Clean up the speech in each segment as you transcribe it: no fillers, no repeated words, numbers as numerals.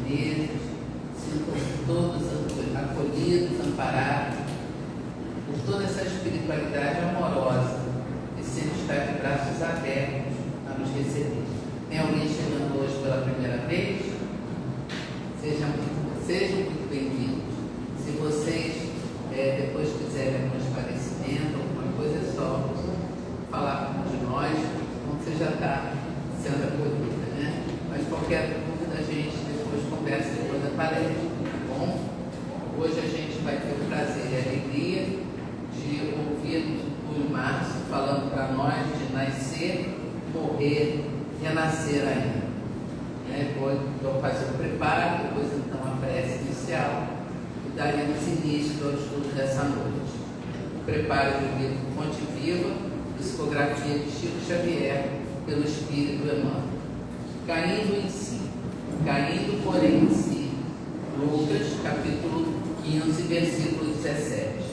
japoneses, sintam todos acolhidos, amparados por toda essa espiritualidade amorosa que sempre está de braços abertos a nos receber. Tem alguém chegando hoje pela primeira vez? Sejam muito bem-vindos. Se vocês depois quiserem algum esclarecimento, alguma coisa, é só falar de nós, como você já está sendo acolhida, né? Mas qualquer dúvida a gente depois conversa depois da palestra, tá bom? Hoje a gente vai ter o prazer e a alegria de ouvir o Márcio falando para nós de nascer, morrer, renascer ainda. Vou fazer o preparo, depois então a prece inicial e daremos início ao estudo dessa noite. O preparo do livro Fonte Viva, psicografia de Chico Xavier, pelo Espírito Emmanuel. Caindo em si, caindo porém em si. Lucas, capítulo 15, versículo 17.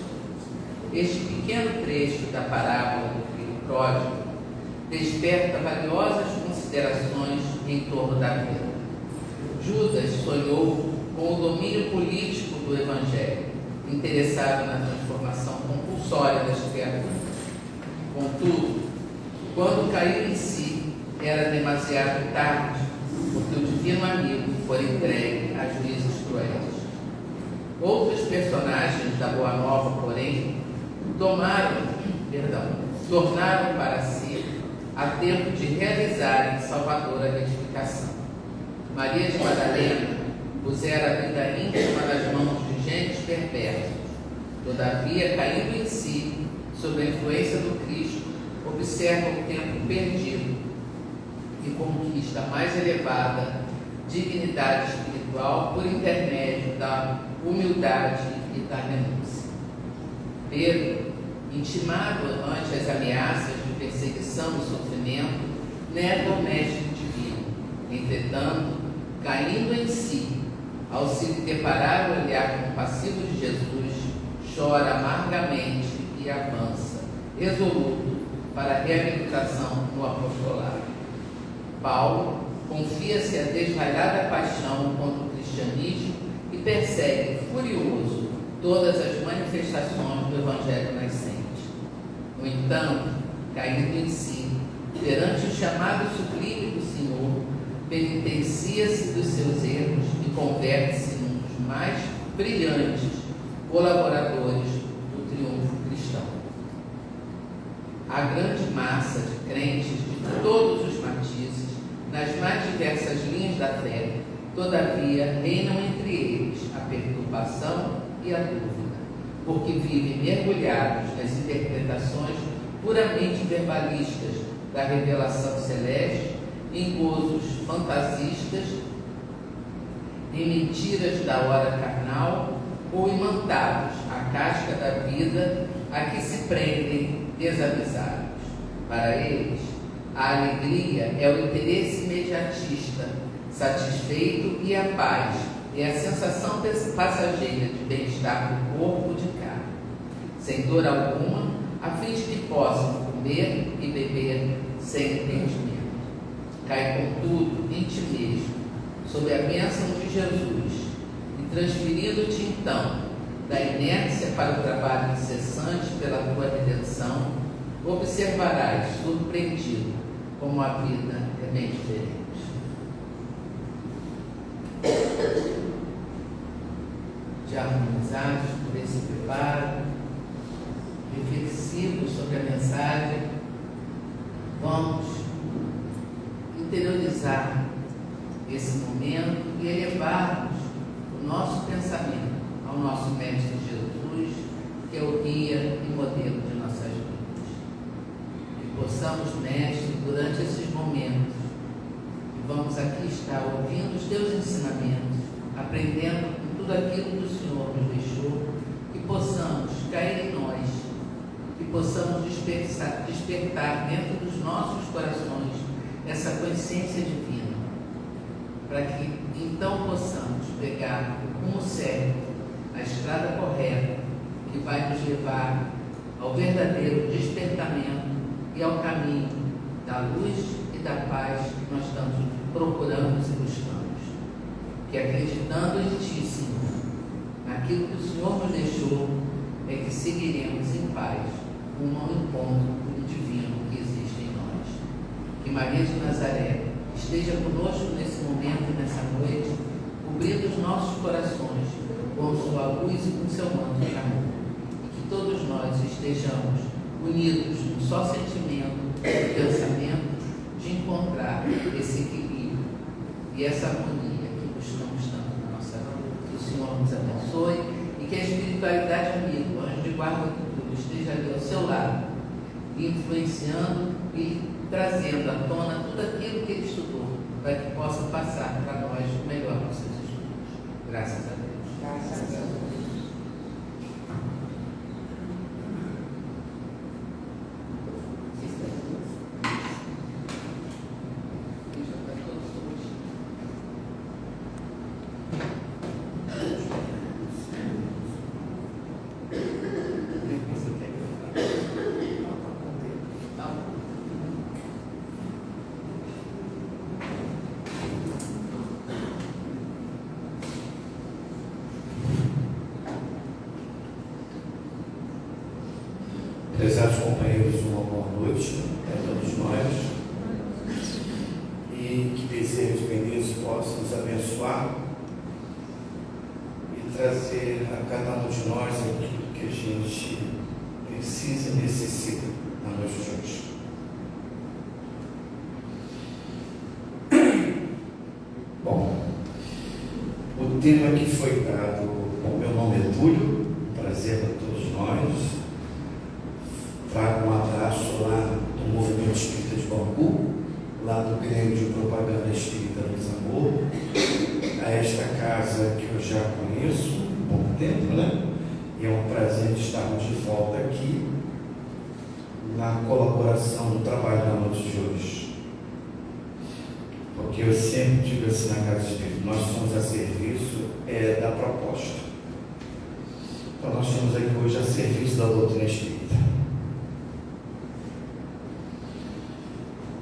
Este pequeno trecho da parábola do filho pródigo desperta valiosas considerações em torno da vida. Judas sonhou com o domínio político do Evangelho, interessado na transformação compulsória das criaturas. Contudo, quando caiu em si, era demasiado tarde, porque o divino amigo foi entregue a juízos cruéis. Outros personagens da Boa Nova, porém, tornaram para si a tempo de realizarem salvadora retificação. Maria de Madalena pusera a vida íntima nas mãos de gentes perversos. Todavia, caindo em si, sob a influência do Cristo, observa o tempo perdido e conquista a mais elevada dignidade espiritual por intermédio da humildade e da renúncia. Pedro, intimado ante as ameaças de perseguição e sofrimento, nega o mestre divino. Entretanto, caindo em si, ao se deparar o olhar compassivo de Jesus, chora amargamente e avança, resoluto, para a reabilitação no apostolado. Paulo confia-se a desvairada paixão contra o cristianismo e persegue, furioso, todas as manifestações do Evangelho nascente. No entanto, caindo em si, perante o chamado sublime do Senhor, penitencia-se dos seus erros e converte-se num dos mais brilhantes colaboradores do triunfo cristão. A grande massa de crentes de todos os matizes, nas mais diversas linhas da fé, todavia reinam entre eles a perturbação e a dúvida, porque vivem mergulhados nas interpretações puramente verbalistas da revelação celeste, em gozos fantasistas, em mentiras da hora carnal ou imantados à casca da vida a que se prendem desavisados. Para eles, a alegria é o interesse imediatista, satisfeito, e a paz é a sensação passageira de bem-estar do corpo de carne, sem dor alguma, a fim de que possam comer e beber sem entendimento. Cai, contudo, em ti mesmo, sob a bênção de Jesus, e transferindo-te então da inércia para o trabalho incessante pela tua redenção, observarás, surpreendido, como a vida é bem diferente. Já harmonizados por esse preparo, reflexivos sobre a mensagem, vamos interiorizar esse momento e elevarmos o nosso pensamento ao nosso Mestre Jesus, que é o guia e modelo de nossas vidas. Que possamos, Mestre, durante esses momentos, que vamos aqui estar ouvindo os teus ensinamentos, aprendendo com tudo aquilo que o Senhor nos deixou, que possamos cair em nós, que possamos despertar dentro dos nossos corações essa consciência divina, para que então possamos pegar como certo a estrada correta que vai nos levar ao verdadeiro despertamento e ao caminho da luz e da paz que nós estamos procurando e buscando. que acreditando em Ti, Senhor, naquilo que o Senhor nos deixou, é que seguiremos em paz rumo ao encontro com o divino que existe em nós. Que Maria de Nazaré esteja conosco nesse momento e nessa noite, cobrindo os nossos corações com sua luz e com seu manto de amor. E que todos nós estejamos unidos num só sentimento e pensamento de encontrar esse equilíbrio e essa harmonia que buscamos tanto na nossa vida. Que o Senhor nos abençoe e que a espiritualidade amiga, o anjo de guarda do tudo, esteja ali ao seu lado, influenciando e trazendo à tona tudo aquilo que ele estudou, para que possa passar para nós o melhor dos seus estudos. Graças a Deus. Graças a Deus. Prezados companheiros, uma boa noite a todos nós, e que Deus benditos possa nos abençoar e trazer a cada um de nós aquilo que a gente precisa e necessita na noite de hoje. Bom, o tema que foi dado, bom, meu nome é Túlio, prazer a todos nós. Trago um abraço lá do Movimento Espírita de Bangu, lá do Grêmio de Propaganda Espírita Luiz Amor, a esta casa que eu já conheço há um bom tempo, né? E é um prazer estarmos de volta aqui na colaboração do trabalho da noite de hoje. Porque eu sempre digo assim na Casa Espírita, nós somos a serviço da proposta. Então nós estamos aqui hoje a serviço da doutrina espírita.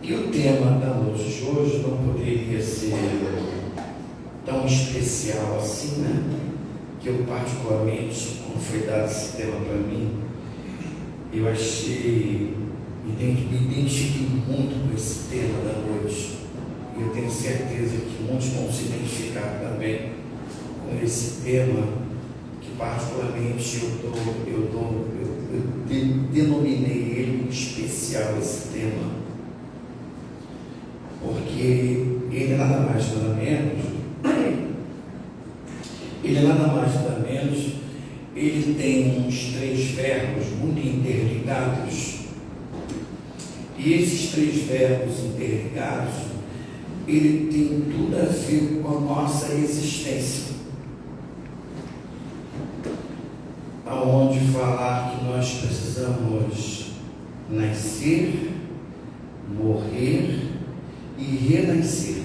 E o tema da noite de hoje não poderia ser tão especial assim, né? Que eu particularmente, quando foi dado esse tema para mim, eu achei, me identifiquei muito com esse tema da noite. E eu tenho certeza que muitos vão se identificar também com esse tema, que particularmente eu denominei ele como especial, esse tema. Porque ele nada mais nada menos, ele tem uns 3 verbos muito interligados, e esses 3 verbos interligados, ele tem tudo a ver com a nossa existência, aonde falar que nós precisamos nascer, morrer e renascer.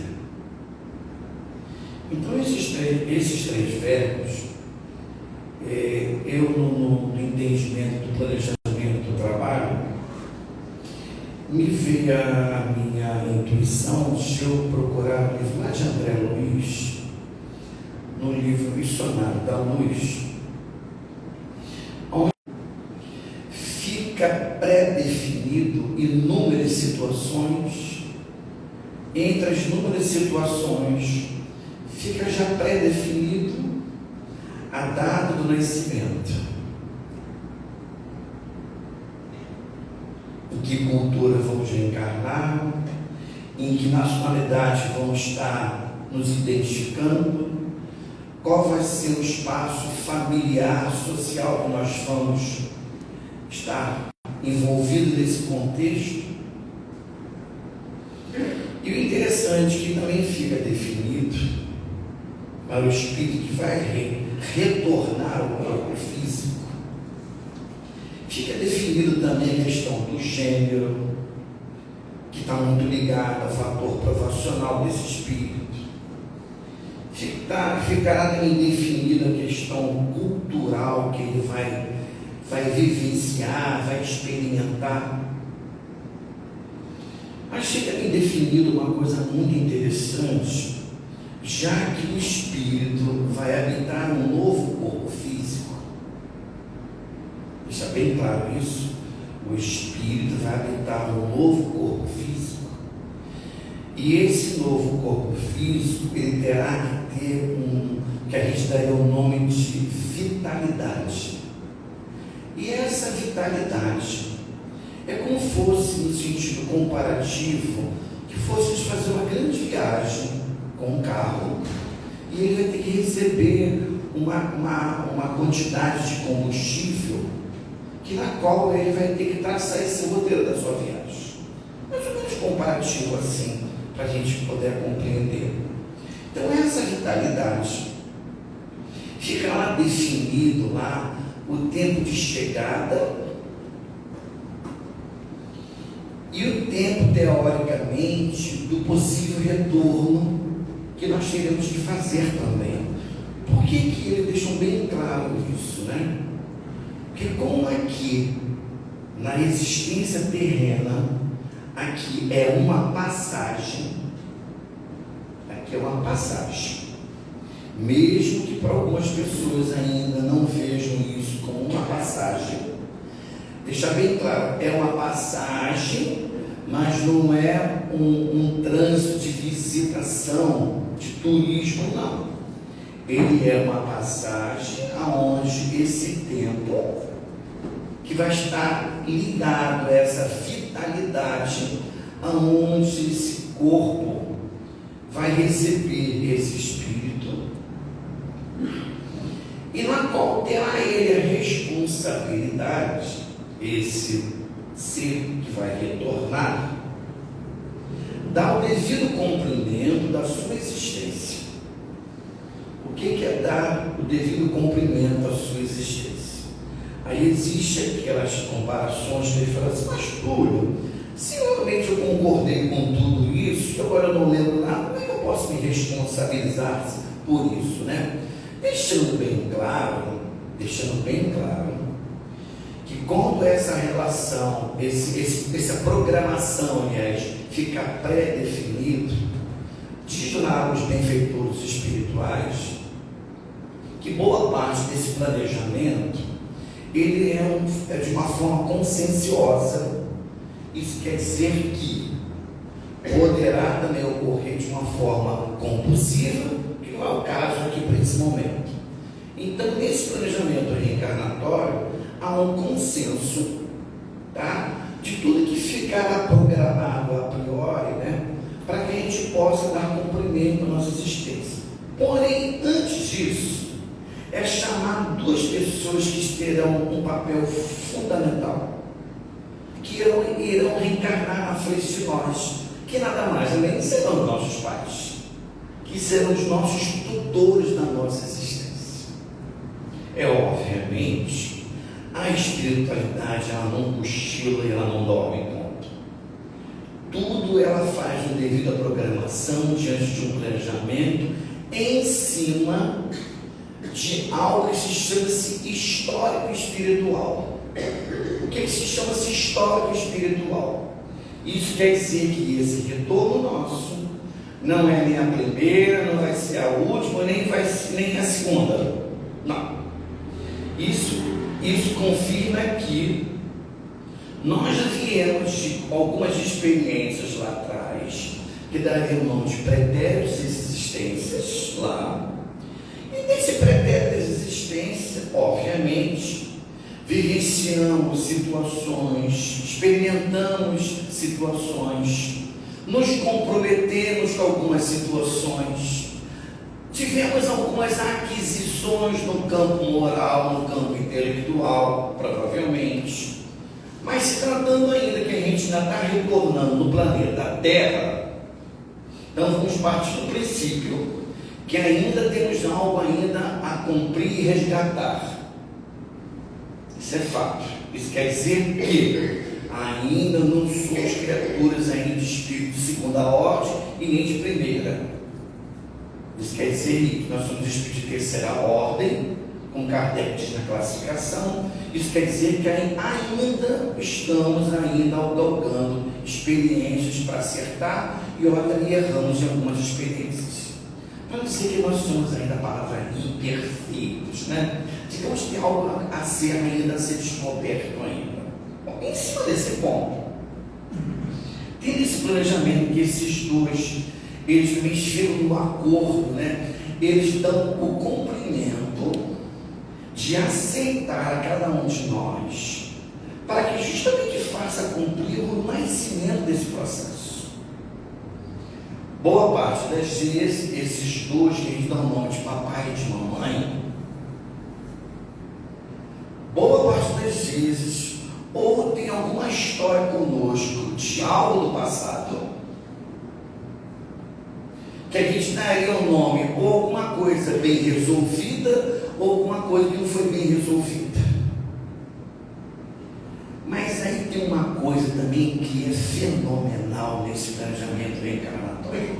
Então esses três verbos, eu no entendimento do planejamento do trabalho, me veio a minha intuição de eu procurar o livro lá de André Luiz, no livro Missionário da Luz, onde fica pré-definido inúmeras situações. Entre as inúmeras situações, fica já pré-definido a data do nascimento, em que cultura vamos reencarnar, em que nacionalidade vamos estar nos identificando, qual vai ser o espaço familiar, social que nós vamos estar envolvidos nesse contexto. E o interessante é que também fica definido para o espírito que vai retornar ao corpo físico. Fica definido também a questão do gênero, que está muito ligado ao fator provacional desse espírito. Ficará também definida a questão cultural que ele vai vivenciar, vai experimentar. Mas fica bem definido uma coisa muito interessante, já que o espírito vai habitar um novo corpo físico. Deixa bem claro isso. O espírito vai habitar um novo corpo físico. E esse novo corpo físico, ele terá que ter que a gente daria o nome de vitalidade. E essa vitalidade é como fosse, no sentido comparativo, que fosse fazer uma grande viagem com um carro e ele vai ter que receber uma quantidade de combustível na qual ele vai ter que traçar esse roteiro da sua viagem. Mais ou menos comparativo assim, para a gente poder compreender. Então essa vitalidade fica lá definido lá o tempo de chegada e o tempo, teoricamente, do possível retorno que nós teremos que fazer também. Por que ele deixou bem claro isso, né? Porque como aqui, na existência terrena, aqui é uma passagem, mesmo que para algumas pessoas ainda não vejam isso como uma passagem, deixar bem claro, é uma passagem, mas não é um trânsito de visitação, de turismo, não. Ele é uma passagem aonde esse tempo que vai estar ligado a essa vitalidade, aonde esse corpo vai receber esse espírito e na qual terá ele a responsabilidade, esse ser que vai retornar, dar o devido cumprimento da sua existência. O que é dar o devido cumprimento à sua existência? Aí existe aquelas comparações que ele fala assim, mas Túlio, se realmente eu concordei com tudo isso, agora eu não lembro nada, como é que eu posso me responsabilizar por isso, né? Deixando bem claro que quando essa relação, essa programação, aliás, fica pré-definido, diz lá os benfeitores espirituais, que boa parte desse planejamento, ele é de uma forma conscienciosa. Isso quer dizer que poderá também ocorrer de uma forma compulsiva, que não é o caso aqui para esse momento. Então, nesse planejamento reencarnatório, há um consenso, tá? De tudo que ficará programado a priori, né? Para que a gente possa dar cumprimento à nossa existência. Porém, antes disso, é chamar duas pessoas que terão um papel fundamental, que irão reencarnar na frente de nós, que nada mais nem serão os nossos pais, que serão os nossos tutores da nossa existência. É obviamente, a espiritualidade, ela não cochila e ela não dorme, ponto. Tudo ela faz uma devida programação diante de um planejamento em cima de algo que se chama-se histórico espiritual. O que se chama-se histórico espiritual? Isso quer dizer que esse retorno nosso não é nem a primeira, não vai ser a última, nem a segunda. Não. Isso confirma que nós já viemos de algumas experiências lá atrás, que dariam o nome de pretéritos existências lá. E nesse pretérito de existência, obviamente, vivenciamos situações, experimentamos situações, nos comprometemos com algumas situações, tivemos algumas aquisições no campo moral, no campo intelectual, provavelmente, mas se tratando ainda que a gente ainda está retornando no planeta Terra, então vamos partir do princípio que ainda temos algo ainda a cumprir e resgatar. Isso é fato. Isso quer dizer que ainda não somos criaturas ainda de espírito de segunda ordem e nem de primeira. Isso quer dizer que nós somos espíritos de terceira ordem, com Kardec diz na classificação. Isso quer dizer que ainda estamos galgando experiências para acertar e erramos em algumas experiências. para dizer que nós somos ainda a palavra imperfeitos, né? Digamos que tem algo a ser ainda, a ser descoberto ainda. Bom, em cima desse ponto, tem esse planejamento que esses dois, eles mexeram no acordo, né? Eles dão o cumprimento de aceitar a cada um de nós, para que justamente faça cumprir o nascimento desse processo. Boa parte das vezes, esses dois que a gente dá o nome de papai e de mamãe, boa parte das vezes, ou tem alguma história conosco de algo do passado, que a gente daria o nome ou alguma coisa bem resolvida, ou alguma coisa que não foi bem resolvida. Mas aí tem uma coisa também que é fenomenal nesse planejamento reencarnatório.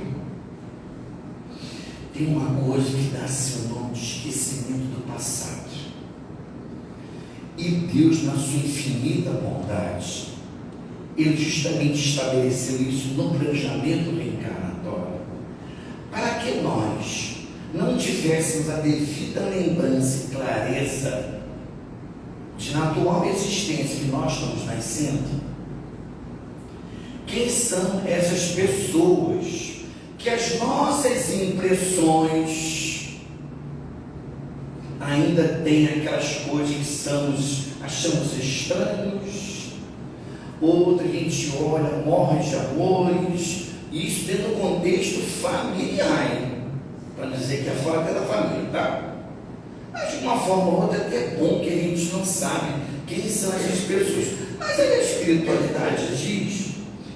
Tem uma coisa que dá seu nome de esquecimento do passado. E Deus, na sua infinita bondade, Ele justamente estabeleceu isso no planejamento reencarnatório, para que nós não tivéssemos a devida lembrança e clareza de na atual existência que nós estamos nascendo, quem são essas pessoas que as nossas impressões ainda têm aquelas coisas que achamos estranhos, outra a gente olha, morre de amores, isso dentro do contexto familiar, para dizer que é fora da família, tá? Mas de uma forma ou outra, é bom que a gente não sabe quem são essas pessoas. Mas aí a espiritualidade diz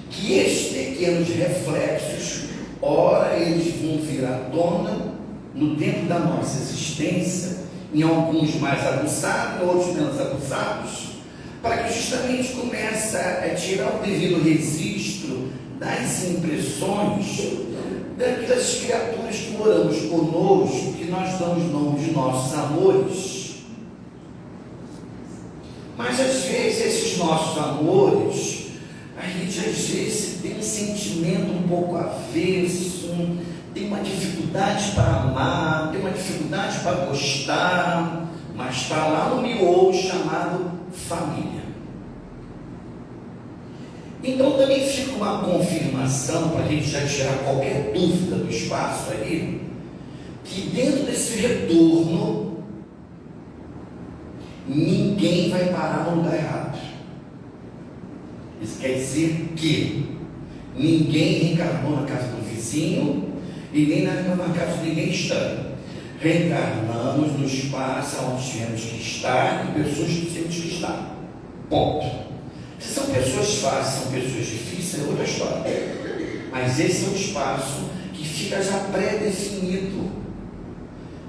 que estes pequenos reflexos, ora eles vão vir à tona no tempo da nossa existência, em alguns mais aguçados, outros menos aguçados, para que justamente comece a tirar o devido registro das impressões daquelas criaturas que moramos conosco, que nós damos nome de nossos amores. Mas às vezes esses nossos amores, a gente às vezes tem um sentimento um pouco avesso, tem uma dificuldade para amar, tem uma dificuldade para gostar, mas está lá no miolo chamado família. Então também fica uma confirmação, para a gente já tirar qualquer dúvida do espaço aí, que dentro desse retorno, ninguém vai parar no lugar errado. Isso quer dizer que ninguém reencarnou na casa do vizinho e nem na casa de ninguém estranho. Reencarnamos no espaço onde tivemos que estar e pessoas que temos que estar. Ponto. Se são pessoas fáceis, são pessoas difíceis, é outra história. Mas esse é um espaço que fica já pré-definido.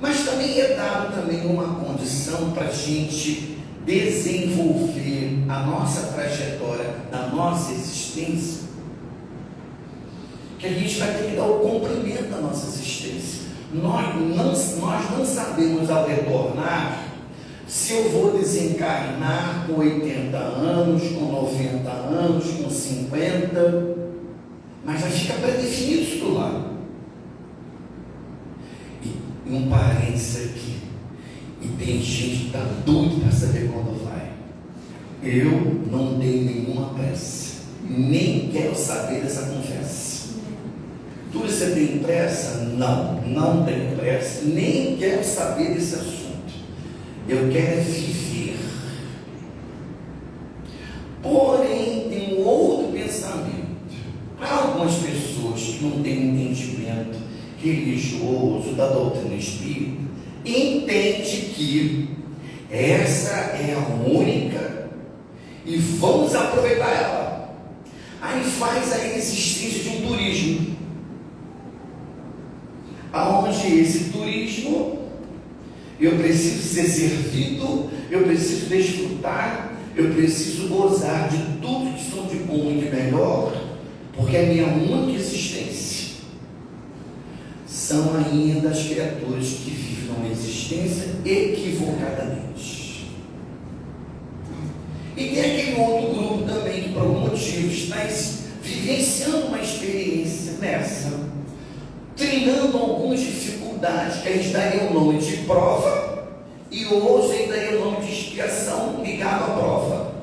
Mas também é dado também uma condição para a gente desenvolver a nossa trajetória, da nossa existência, que a gente vai ter que dar o cumprimento da nossa existência. Nós não sabemos ao retornar se eu vou desencarnar com 80 anos, com 90 anos, com 50, mas já fica pré-definido isso do lado. E um parênteses aqui, e tem gente que está doido para saber quando vai. Eu não tenho nenhuma pressa, nem quero saber dessa conversa. Tu, você tem pressa? Não tenho pressa, nem quero saber desse assunto. Eu quero viver. Porém, tem um outro pensamento. Para algumas pessoas que não têm entendimento religioso da doutrina espírita, entende que essa é a única e vamos aproveitar ela. Aí faz a existência de um turismo, aonde esse turismo eu preciso ser servido, eu preciso desfrutar, eu preciso gozar de tudo que são de bom e de melhor, porque é a minha única existência. São ainda as criaturas que vivem uma existência equivocadamente. E tem aquele outro grupo também que por algum motivo está vivenciando uma experiência nessa, trilhando algumas dificuldades, que a gente daria o nome de prova, e hoje ainda daria o nome de expiação ligado à prova.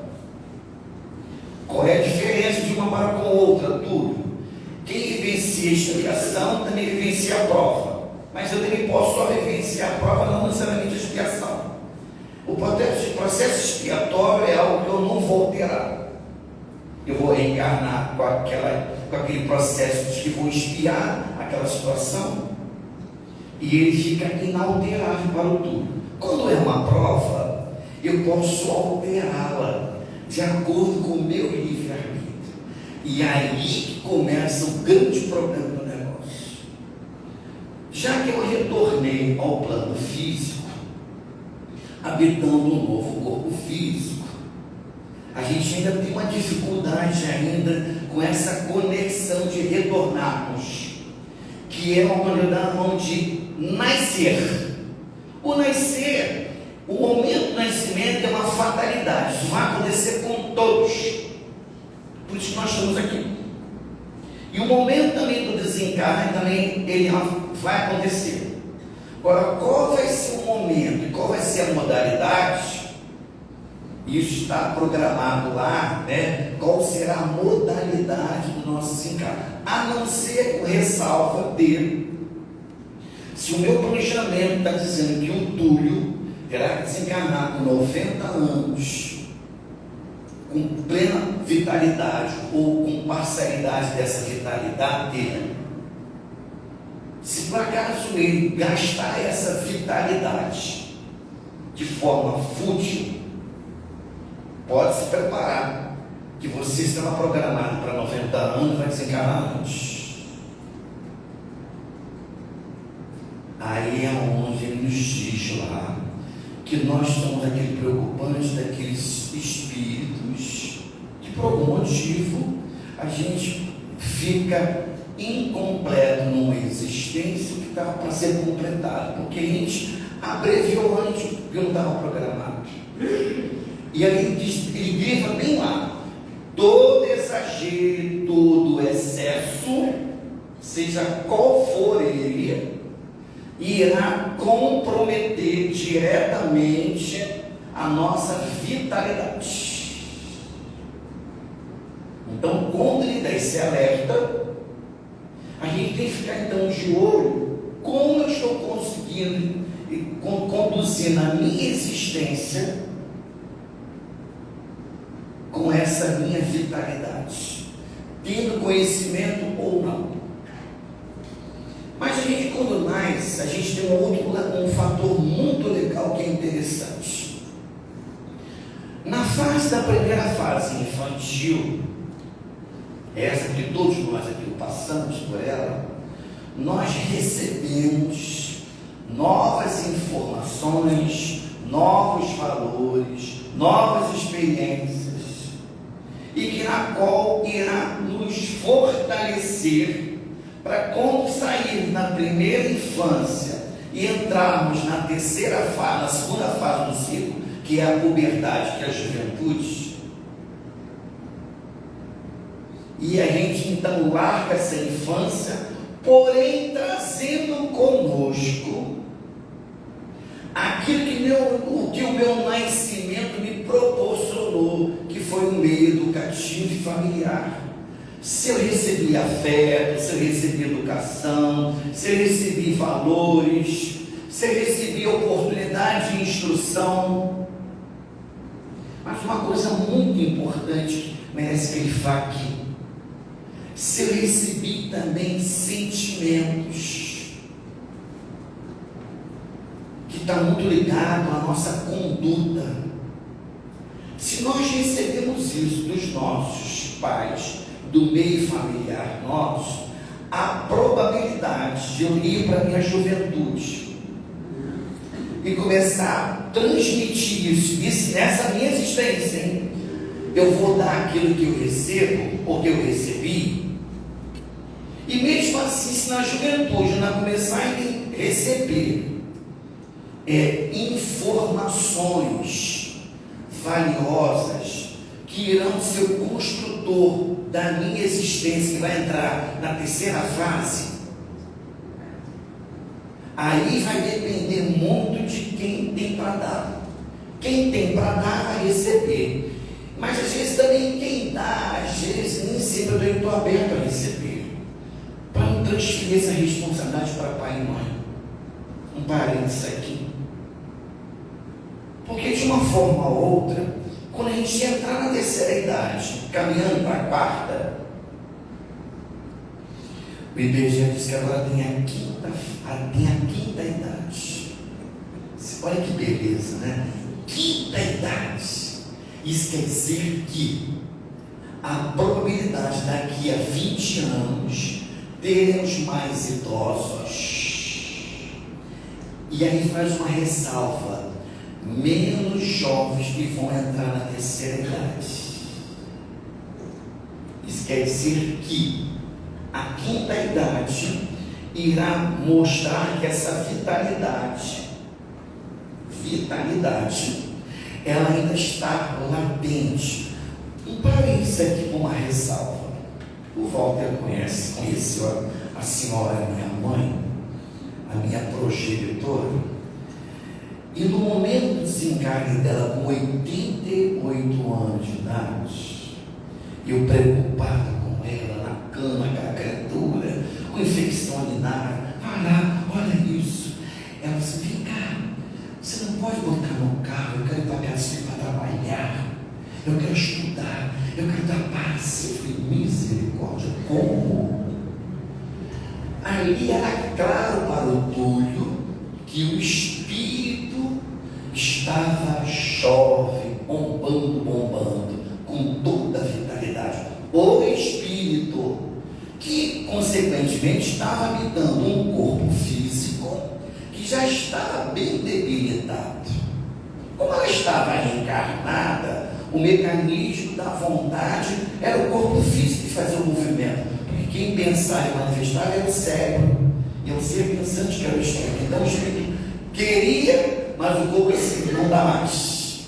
Qual é a diferença de uma para com outra? Tudo. Quem vivencia a expiação também vivencia a prova. Mas eu também posso só vivenciar a prova, não necessariamente a expiação. O processo expiatório é algo que eu não vou alterar. Eu vou reencarnar com aquele processo de que vou expiar aquela situação, e ele fica inalterável para o tudo. Quando é uma prova, eu posso alterá-la de acordo com o meu livre-arbítrio. E aí que começa o grande problema do negócio. Já que eu retornei ao plano físico, habitando um novo corpo físico, a gente ainda tem uma dificuldade ainda com essa conexão de retornarmos, que é uma maneira de nascer. O nascer, o momento do nascimento é uma fatalidade, isso vai acontecer com todos, por isso que nós estamos aqui. E o momento também do desencarne também ele vai acontecer. Agora, qual vai ser o momento e qual vai ser a modalidade? Isso está programado lá, né? Qual será a modalidade do nosso desencarne? A não ser com ressalva dele. Se o meu planejamento está dizendo que o Túlio terá que desencarnar com 90 anos, com plena vitalidade ou com parcialidade dessa vitalidade dele, se por acaso ele gastar essa vitalidade de forma fútil, pode se preparar, que você estava programado para 90 anos, vai desencarnar antes. Aí é onde ele nos diz lá que nós somos aquele preocupante daqueles espíritos que por algum motivo a gente fica incompleto numa existência que estava para ser completada, porque a gente abreviou antes porque não estava programado. E aí ele grita bem lá: todo exagero, todo excesso, seja qual for ele, irá comprometer diretamente a nossa vitalidade. Então, quando ele dá esse alerta, a gente tem que ficar então de olho como eu estou conseguindo conduzir na minha existência com essa minha vitalidade, tendo conhecimento ou não. Mas a gente, quando nasce, a gente tem um fator muito legal que é interessante. Na primeira fase infantil, essa que todos nós aqui passamos por ela, nós recebemos novas informações, novos valores, novas experiências, e que na qual irá nos fortalecer para, quando sair na primeira infância e entrarmos na terceira fase, na segunda fase do ciclo, que é a puberdade, que é a juventude, e a gente então larga essa infância, porém trazendo conosco aquilo que o meu nascimento me proporcionou, que foi um meio educativo e familiar. Se eu recebi afeto, se eu recebi educação, se eu recebi valores, se eu recebi oportunidade de instrução. Mas uma coisa muito importante que merece que ele fale aqui: se eu recebi também sentimentos, que está muito ligado à nossa conduta. Se nós recebemos isso dos nossos pais, do meio familiar nosso, a probabilidade de eu ir para a minha juventude e começar a transmitir isso nessa minha existência, hein? Eu vou dar aquilo que eu recebo, ou que eu recebi, e mesmo assim, se na juventude eu não começar a receber informações valiosas, que irão ser o construtor da minha existência, que vai entrar na terceira fase, Aí vai depender muito de quem tem para dar. Quem tem para dar vai receber. Mas às vezes também quem dá, às vezes nem sempre eu estou aberto a receber. Para não transferir essa responsabilidade para pai e mãe. Um parênteses aqui. Porque de uma forma ou outra, quando a gente entrar na terceira idade, caminhando para a quarta, o IBGE diz que agora tem a quinta idade. Olha que beleza, né? Quinta idade. Isso quer dizer que a probabilidade daqui a 20 anos teremos mais idosos. E aí faz uma ressalva: menos jovens que vão entrar na terceira idade. Isso quer dizer que a quinta idade irá mostrar que essa vitalidade, ela ainda está latente. Um parênteses aqui com uma ressalva. O Walter conheceu a senhora, minha mãe, a minha progenitora, e no momento do desencarne dela, com 88 anos de idade, eu preocupado com ela, na cama, aquela criatura, com infecção urinária, olha isso. Ela disse: vem cá, você não pode botar no carro, eu quero ir para casa para trabalhar, eu quero estudar, eu quero dar paz. Eu falei: misericórdia, como? Ali era claro para o Túlio que o espírito estava jovem, bombando, com toda a vitalidade. O espírito que, consequentemente, estava habitando um corpo físico que já estava bem debilitado. Como ela estava reencarnada, o mecanismo da vontade era o corpo físico que fazia o movimento. Porque quem pensava e manifestava era o cérebro. E eu ser pensante que era o espírito. Então o espírito queria, mas o corpo assim, não dá mais.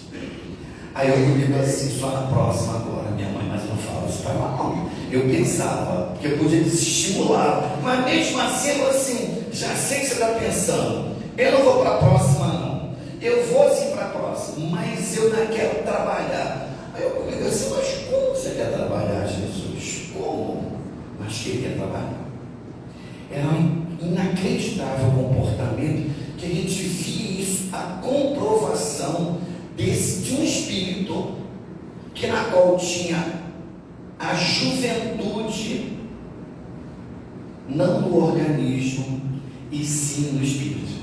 Aí eu digo assim: só na próxima agora, minha mãe, mas eu não falo isso para ela, não. Eu pensava que eu podia desestimular, mas mesmo assim, eu assim, já sei que você está pensando, eu não vou para a próxima, não. Eu vou sim para a próxima, mas eu não quero trabalhar. Aí eu comigo assim: mas como você quer trabalhar, Jesus? Como? Mas queria trabalhar. Era um inacreditável comportamento que a gente via isso, a comprovação de um espírito que na qual tinha a juventude não no organismo e sim no espírito.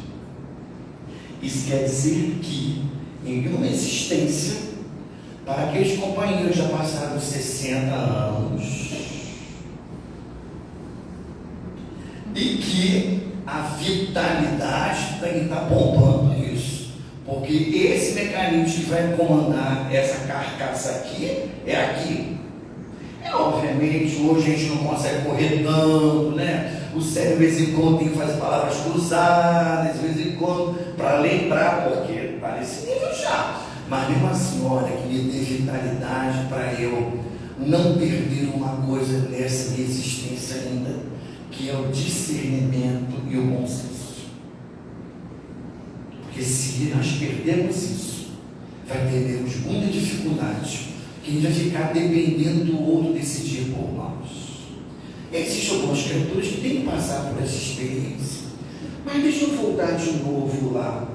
Isso quer dizer que em uma existência, para aqueles companheiros já passaram dos 60 anos, e que a vitalidade tem que estar bombando isso, porque esse mecanismo que vai comandar essa carcaça aqui é aqui. Obviamente hoje a gente não consegue correr tanto, né? O cérebro de vez em quando tem que fazer palavras cruzadas, de vez em quando, para lembrar, porque está nesse nível já. Mas mesmo assim, olha, que me dê vitalidade para eu não perder uma coisa nessa minha existência ainda, que é o discernimento e o bom senso. Porque se nós perdermos isso, vai termos muita dificuldade, que a gente vai ficar dependendo do outro decidir por nós. Existem algumas criaturas que têm que passar por essa experiência. Mas deixa eu voltar de novo lá,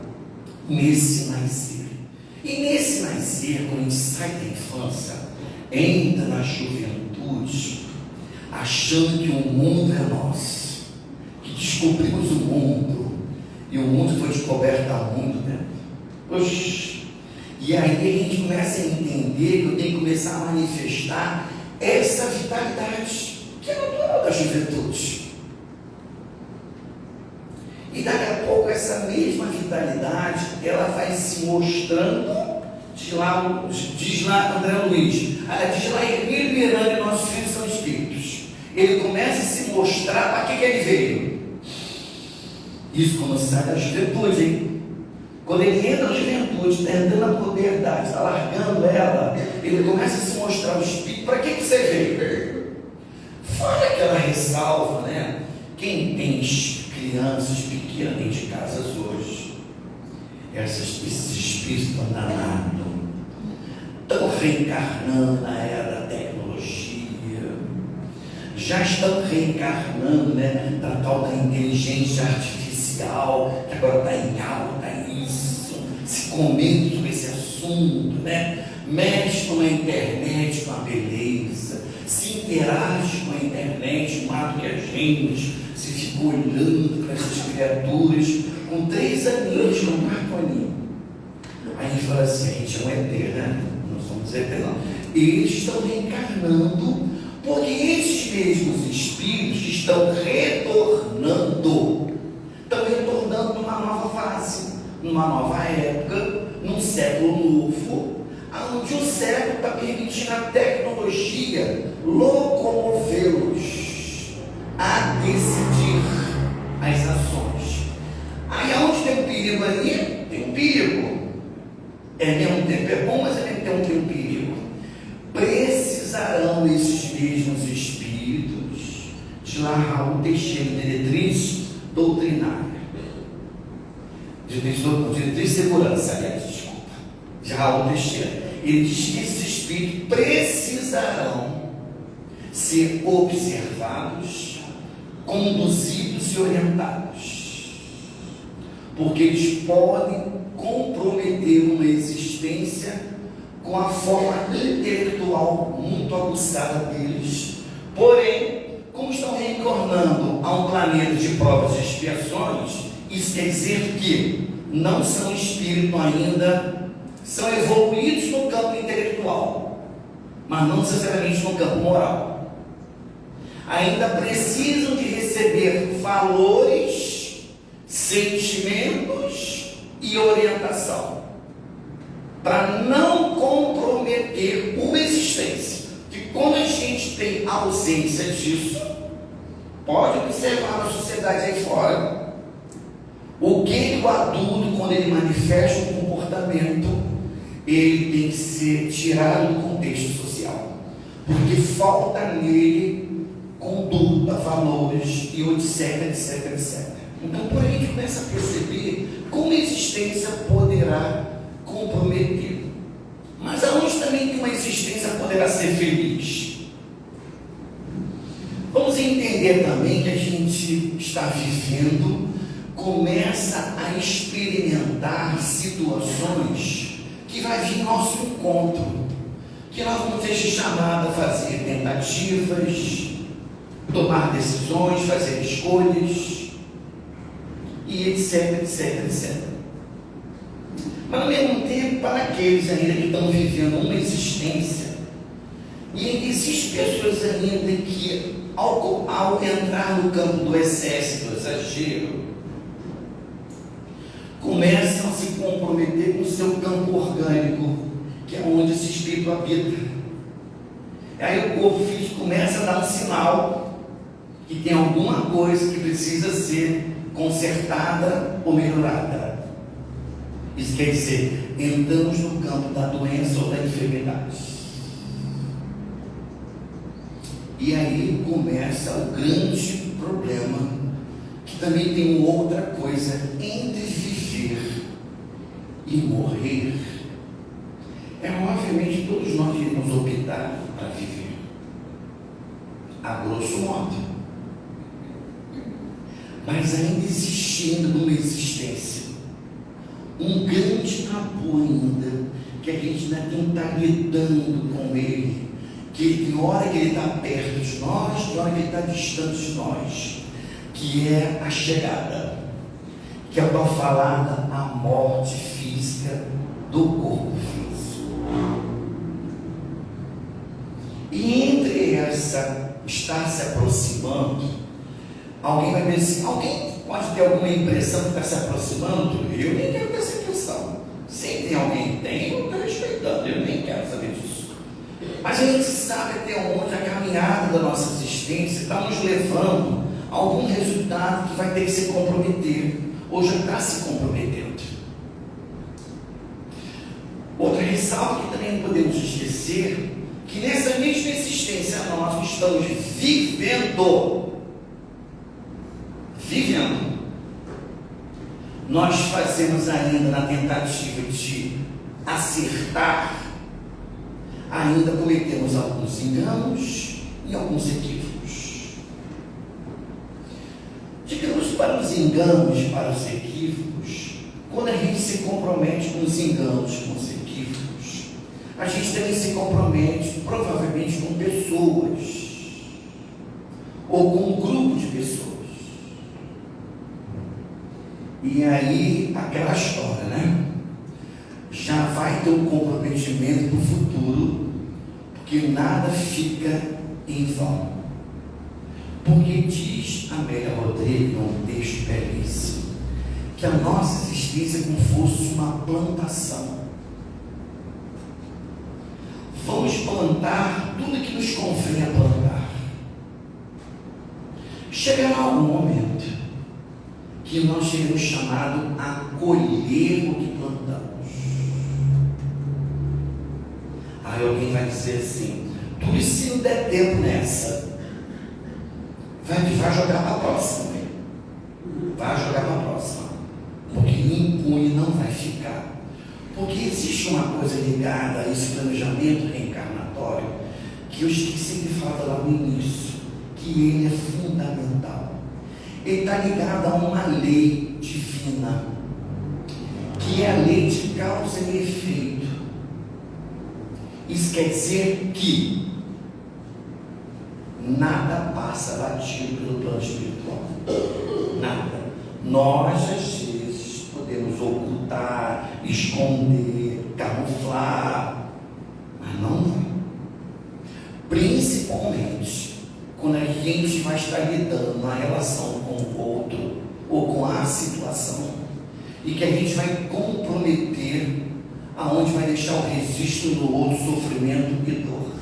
nesse nascer. E nesse nascer, quando a gente sai da infância, entra na juventude, achando que o mundo é nosso, que descobrimos o mundo, e o mundo foi descoberto há muito tempo. Oxi. E aí a gente começa a entender que eu tenho que começar a manifestar essa vitalidade, que é natural da juventude. E daqui a pouco essa mesma vitalidade, ela vai se mostrando, diz lá André Luiz, diz lá Emílio Miranda, nossos filhos são espíritos. Ele começa a se mostrar para que ele veio. Isso quando sai da juventude, hein? Quando ele entra na juventude, está entrando na puberdade, está largando ela, ele começa a se mostrar o espírito. Para que você veio? Fora aquela ressalva, né? Quem tem crianças pequenas dentro de casas hoje, esses espíritos estão danados, estão reencarnando na era da tecnologia, já estão reencarnando, né, na tal da inteligência artificial, que agora está em alta isso, se comenta sobre esse assunto, né? Mexe com a internet, com a beleza, se interage com a internet, mais do que a gente, se fica olhando para essas criaturas com 3 aninhos, com um cartoninho. Aí a gente fala assim, a gente não é ET, né? Não somos ET, não. Eles estão reencarnando, porque esses mesmos espíritos estão retornando numa nova fase, numa nova época, num século novo, onde o século está permitindo a tecnologia locomovê-los a decidir as ações. Aí aonde tem um perigo ali, tem um perigo. Ao mesmo tempo é bom, mas ao mesmo tempo tem um perigo. Precisarão esses mesmos espíritos de Raul Teixeira, diretriz doutrinária. Diretriz de segurança, aliás, desculpa. De Raul Teixeira. Ele diz que esses espíritos precisarão ser observados, conduzidos e orientados, porque eles podem comprometer uma existência com a forma intelectual muito aguçada deles. Porém, como estão reencarnando a um planeta de provas e expiações, isso quer dizer que não são espíritos ainda, são evoluídos no campo intelectual, mas não necessariamente no campo moral. Ainda precisam de receber valores, sentimentos e orientação, para não comprometer uma existência. Que quando a gente tem ausência disso, pode observar na sociedade aí fora, o que o adulto, quando ele manifesta um comportamento, ele tem que ser tirado do contexto social, porque falta nele conduta, valores e etc, etc, etc. Então, por aí a gente começa a perceber como a existência poderá comprometer. Mas aonde também que uma existência poderá ser feliz? Vamos entender também que a gente está vivendo, começa a experimentar situações que vai vir nosso encontro, que nós vamos ser chamados a fazer tentativas, tomar decisões, fazer escolhas, e etc, etc, etc. Mas ao mesmo tempo, para aqueles ainda que estão vivendo uma existência, e existem pessoas ainda que, ao entrar no campo do excesso, do exagero, começam a se comprometer com o seu campo orgânico, que é onde esse espírito habita. Aí o corpo físico começa a dar um sinal que tem alguma coisa que precisa ser consertada ou melhorada. Isso quer dizer, entramos no campo da doença ou da enfermidade. E aí começa o grande problema, que também tem outra coisa, entre viver e morrer. Obviamente todos nós iremos optar para viver, a grosso modo, mas ainda existindo numa existência um grande tabu ainda, que a gente ainda tem que estar lidando com ele, que tem hora que ele está perto de nós, tem hora que ele está distante de nós, que é a chegada, que é a tal falada a morte física do corpo físico. E entre essa estar se aproximando, alguém vai dizer assim, alguém pode ter alguma impressão que está se aproximando? Eu nem quero ter essa impressão. Se tem alguém que tem, eu estou respeitando, eu nem quero saber disso. Mas a gente sabe até onde a caminhada da nossa existência está nos levando a algum resultado que vai ter que se comprometer, ou já está se comprometendo. Outra ressalva que também não podemos esquecer, que nessa mesma existência nós estamos vivendo, nós fazemos ainda na tentativa de acertar, ainda cometemos alguns enganos e alguns equívocos. Digamos, para os enganos e para os equívocos, quando a gente se compromete com os enganos, com os equívocos, a gente também se compromete provavelmente com pessoas ou com um grupo de pessoas. E aí, aquela história, né? Já vai ter um comprometimento para o futuro, porque nada fica em vão. Porque diz Amélia Rodrigues, num texto belíssimo, que a nossa existência é como fosse uma plantação. Vamos plantar tudo que nos convém a plantar. Chegará algum momento que nós seremos chamados a colher o que plantamos. Aí alguém vai dizer assim: tudo se não der tempo nessa, vai jogar para a próxima. Vai jogar para a próxima. Porque impune não vai ficar. Porque existe uma coisa ligada a esse planejamento reencarnatório que eu esqueci de falar lá no início, que ele é fundamental. Ele está ligado a uma lei divina, que é a lei de causa e efeito. Isso quer dizer que nada passa batido pelo plano espiritual. Nada. Nós, às vezes, podemos ocultar, esconder, camuflar, mas não vai. Principalmente quando a gente vai estar lidando na relação com o outro ou com a situação, e que a gente vai comprometer aonde vai deixar o registro do outro sofrimento e dor.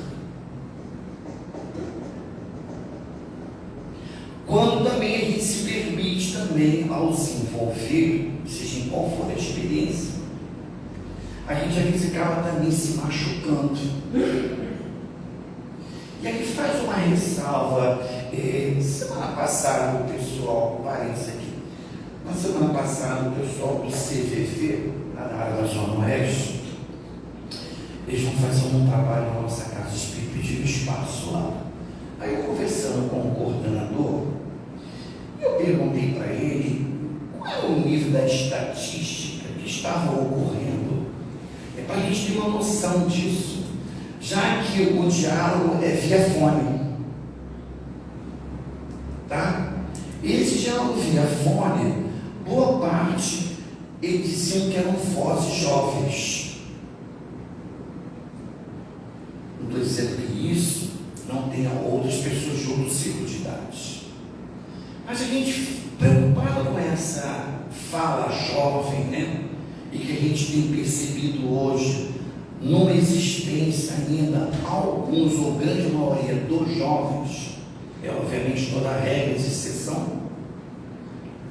Quando também a gente se permite também ao se envolver, seja em qual for a experiência, a gente às vezes acaba também se machucando. E aí faz uma ressalva. Semana passada o pessoal, parênteses aqui, na semana passada o pessoal do CVV, lá da área da Zona Oeste, eles vão fazer um trabalho na nossa casa espírita, pediram espaço lá. Aí eu conversando com o coordenador, eu perguntei para ele qual era o nível da estatística que estava ocorrendo. É para a gente ter uma noção disso, já que o diálogo é via fone. Tá? Esse diálogo via fone, boa parte, eles diziam que eram vozes jovens. Não estou dizendo que isso não tenha outras pessoas de outro ciclo de idade. Mas a gente, preocupado com essa fala jovem, né? E que a gente tem percebido hoje, numa existência ainda, alguns ou grande maioria dos jovens, obviamente toda regra de exceção,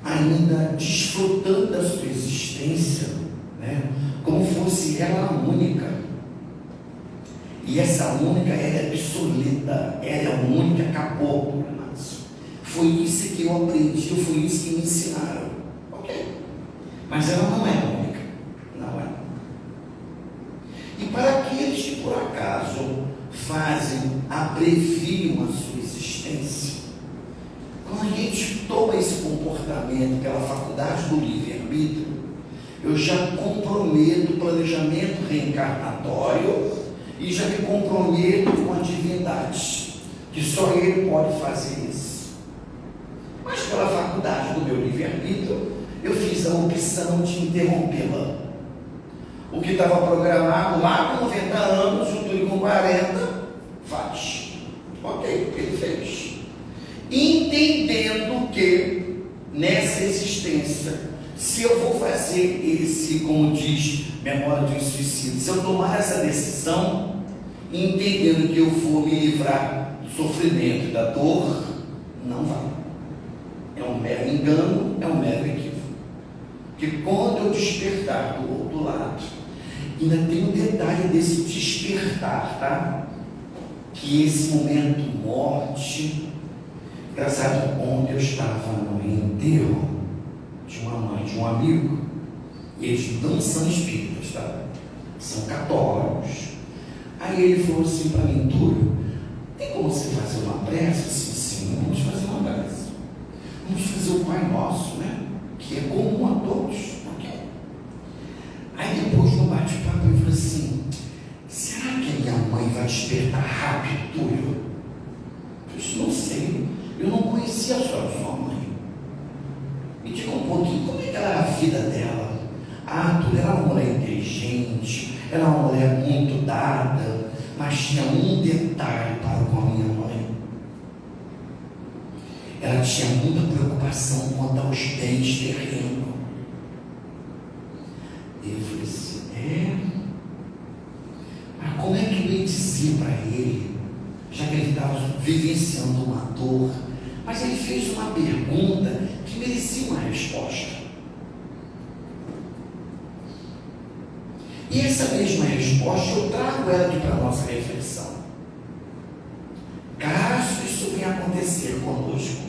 ainda desfrutando da sua existência, né? Como fosse ela a única. E essa única, ela é obsoleta, ela é a única, acabou. Foi isso que eu aprendi, foi isso que me ensinaram. Ok. Mas ela não é a única. Não é. E para aqueles que por acaso abreviam a sua existência, quando a gente toma esse comportamento pela faculdade do livre-arbítrio, eu já comprometo o planejamento reencarnatório e já me comprometo com a divindade, que só ele pode fazer isso. Mas pela faculdade do meu livre-arbítrio, eu fiz a opção de interrompê-la. O que estava programado lá com 90 anos, junto com 40, faz. Ok, ele fez. Entendendo que nessa existência, se eu vou fazer esse, como diz Memória de um Suicídio, se eu tomar essa decisão, entendendo que eu vou me livrar do sofrimento e da dor, não vai. É um mero engano, é um mero equívoco. Porque quando eu despertar do outro lado, ainda tem um detalhe desse despertar, tá? Que esse momento morte, engraçado, onde eu estava no enterro, de uma mãe, de um amigo, e eles não são espíritas, tá? São católicos. Aí ele falou assim para mim: Túlio, tem como você fazer uma prece? Sim, vamos fazer uma prece. Vamos fazer o Pai Nosso, né? Que é comum a todos. Okay? Aí depois no bate-papo ele falou assim: será que a minha mãe vai despertar rápido, Túlio? Eu disse: não sei, eu não conhecia sua mãe. Me diga um pouquinho, como é que era a vida dela? Túlio era uma mulher inteligente, era uma mulher muito dada, mas tinha um detalhe para com a minha mãe. Ela tinha muita preocupação quanto aos bens terrenos. Ele falou assim: mas como é que eu ia dizer para ele, já que ele estava vivenciando uma dor? Mas ele fez uma pergunta que merecia uma resposta. E essa mesma resposta eu trago ela aqui para a nossa reflexão. Caso isso venha acontecer conosco,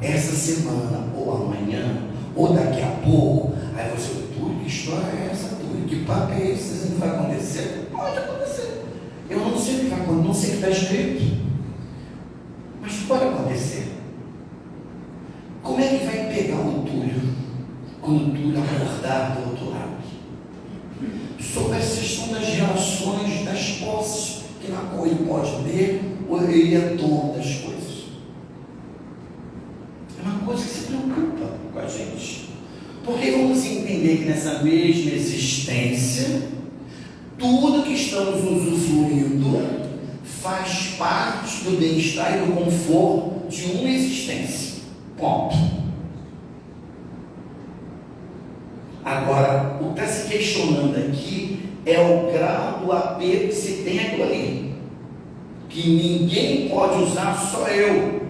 essa semana, ou amanhã, ou daqui a pouco, aí você: Túlio, que história é essa, Túlio? Que papo é esse? Isso não vai acontecer? Pode acontecer. Eu não sei o que vai acontecer, não sei o que está escrito, mas pode acontecer. Como é que vai pegar o Túlio quando o Túlio acordar do outro lado? Sobre essa questão das relações, das posses que na qual ele pode ter, ou ele é dono das coisas. É uma coisa que se preocupa com a gente. Porque vamos entender que nessa mesma existência, tudo que estamos usufruindo faz parte do bem-estar e do conforto de uma existência. Ponto. Agora, o que está se questionando aqui é o grau do apego que se tem aquilo ali. Que ninguém pode usar, só eu.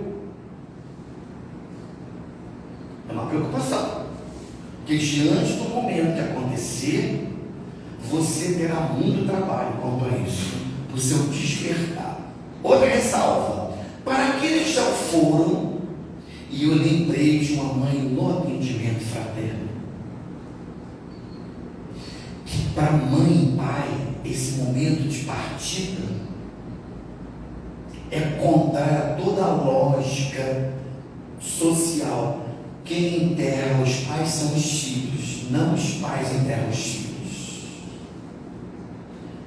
É uma preocupação. Porque diante do momento que acontecer, você terá muito trabalho quanto a isso, para o seu despertar. Outra ressalva: para aqueles que já foram, e eu lembrei de uma mãe no atendimento fraterno, que para mãe e pai, esse momento de partida é contrário a toda a lógica social. Quem enterra os pais são os filhos, não os pais enterram os filhos.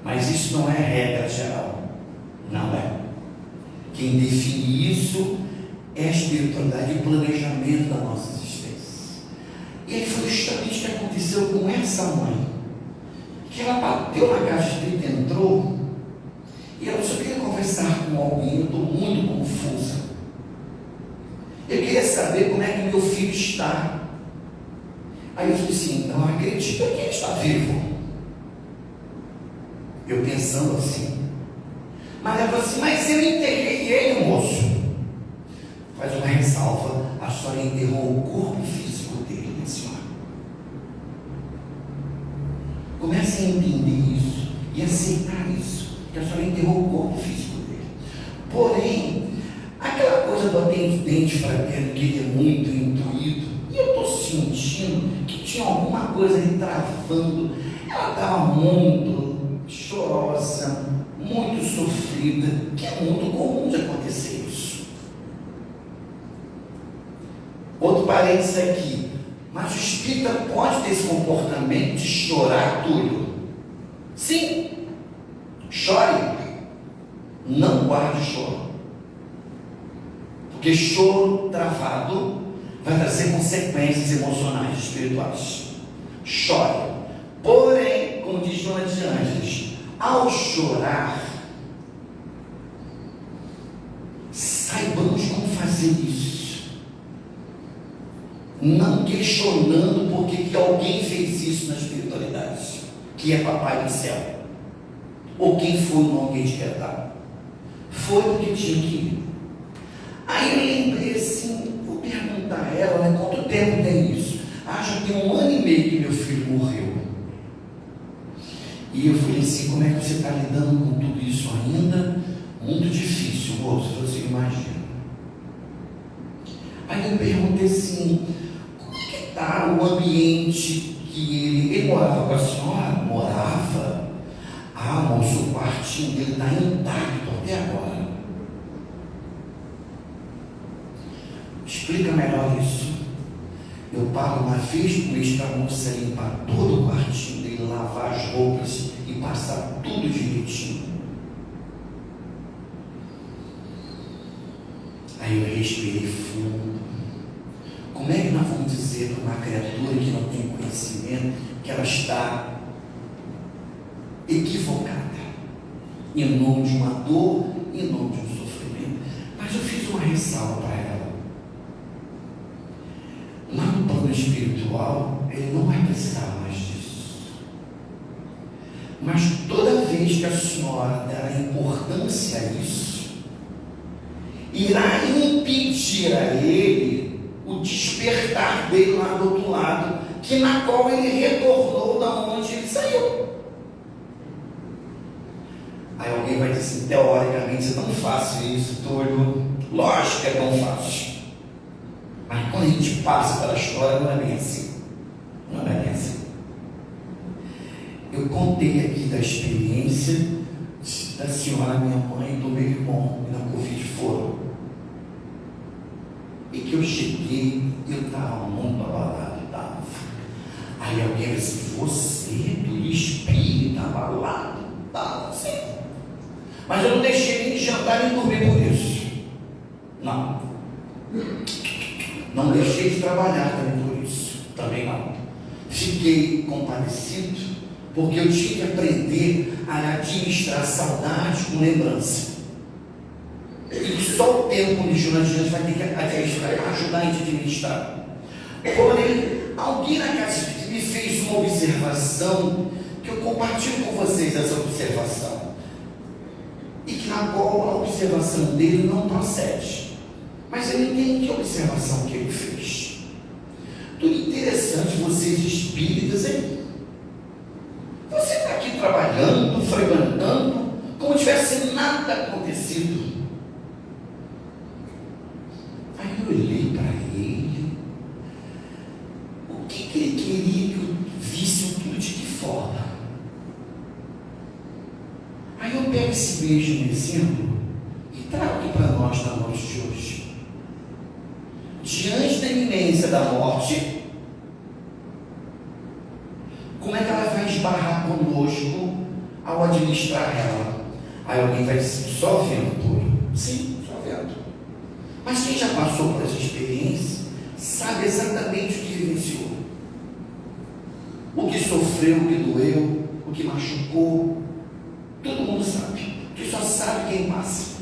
Mas isso não é regra geral, não é. Quem define isso é a espiritualidade e o planejamento da nossa existência. E aí foi justamente o que aconteceu com essa mãe, que ela bateu na caixa de espírito, entrou, e ela só queria conversar com alguém. Eu estou muito confusa. Eu queria saber como é que meu filho está. Aí eu falei assim: não acredito que ele está vivo. Eu pensando assim. Mas ela falou assim: mas eu enterrei ele, moço. Faz uma ressalva: a senhora enterrou o corpo físico dele, minha senhora. Comece a entender isso e aceitar isso, que a senhora enterrou o corpo físico dele. Porém, aquela coisa do atendente fraterno, que ele é muito intuído, e eu estou sentindo que tinha alguma coisa ali travando. Ela estava muito chorosa, muito sofrida, que é muito comum de acontecer isso. Outro parênteses aqui: mas o espírita pode ter esse comportamento de chorar, Túlio? Sim, chore, não guarde choro, porque choro travado vai trazer consequências emocionais, espirituais. Chore, porém, como diz Joana de Ângeles, ao chorar, saibamos como fazer isso, não questionando porque que alguém fez isso na espiritualidade, que é Papai do Céu, ou quem foi o nome que a gente quer dar. Foi porque tinha que ir. Aí eu lembrei assim, vou perguntar a ela, né, quanto tempo tem isso? Já tem 1 ano e meio que meu filho morreu. E eu falei assim: como é que você está lidando com tudo isso ainda? Muito difícil, moço, você imagina. Aí eu perguntei assim: o ambiente que ele morava com a senhora, morava. Ah, moço, o quartinho dele está intacto até agora. Explica melhor isso. Eu pago uma vez por mês para a moça limpar todo o quartinho dele, lavar as roupas e passar tudo direitinho. Aí eu respirei fundo. Como é que nós vamos dizer para uma criatura que não tem conhecimento que ela está equivocada, em nome de uma dor, em nome de um sofrimento? Mas eu fiz uma ressalva para ela. Lá no plano espiritual, ele não vai precisar mais disso. Mas toda vez que a senhora der importância a isso, irá impedir a ele o despertar dele lá do outro lado, que na qual ele retornou da onde ele saiu. Aí alguém vai dizer assim, teoricamente é tão fácil isso, Túlio. Lógico que é tão fácil. Mas quando a gente passa pela história, não é bem assim. Não é bem assim. Eu contei aqui da experiência da senhora, minha mãe, e do meu irmão, que na Covid foram. E que eu cheguei, eu estava muito abalado. Aí alguém disse, você do espírito abalado? Estava sim. Mas eu não deixei nem de jantar nem dormir por isso. Não. Não deixei de trabalhar também por isso. Também não. Fiquei compadecido, porque eu tinha que aprender a administrar saudade com lembrança. E só o tempo de adiante vai ter que administrar, ajudar a gente a administrar. Porém, alguém na casa me fez uma observação, que eu compartilho com vocês essa observação. E que na qual a observação dele não procede. Mas eu entendo que a observação que ele fez. Tudo interessante, vocês espíritas, hein? Você está aqui trabalhando, frequentando, como tivesse nada acontecido. Aí eu olhei para ele. O que ele queria que eu visse tudo de que forma? Aí eu pego esse mesmo exemplo e trago aqui para nós na noite de hoje. Diante da iminência da morte, como é que ela vai esbarrar conosco ao administrar ela? Aí alguém vai dizer, só vendo, Túlio. Sim, só vendo. Mas quem já passou por essa experiência sabe exatamente o que vivenciou, o que sofreu, o que doeu, o que machucou. Todo mundo sabe, que só sabe quem passa.